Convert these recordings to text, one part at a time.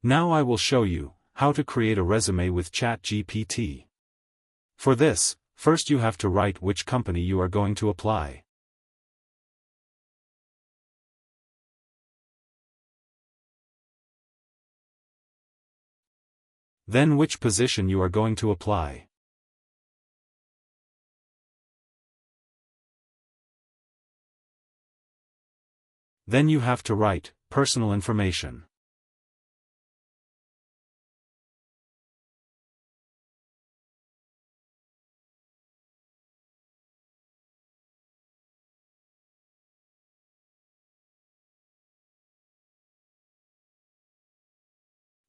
Now I will show you how to create a resume with ChatGPT. For this, first you have to write which company you are going to apply. Then which position you are going to apply. Then you have to write personal information.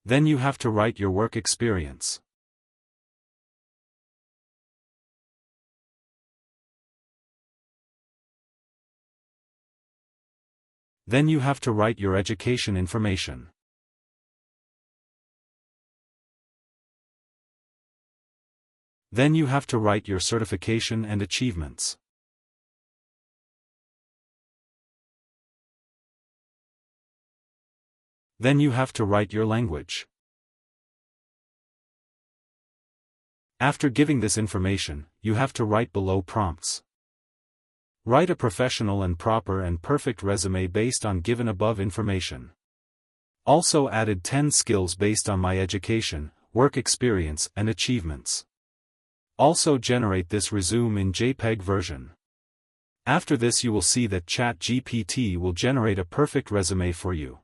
Then you have to write your work experience. Then you have to write your education information. Then you have to write your certification and achievements. Then you have to write your language. After giving this information, you have to write below prompts. Write a professional and proper and perfect resume based on given above information. Also added 10 skills based on my education, work experience and achievements. Also generate this resume in JPEG version. After this you will see that ChatGPT will generate a perfect resume for you.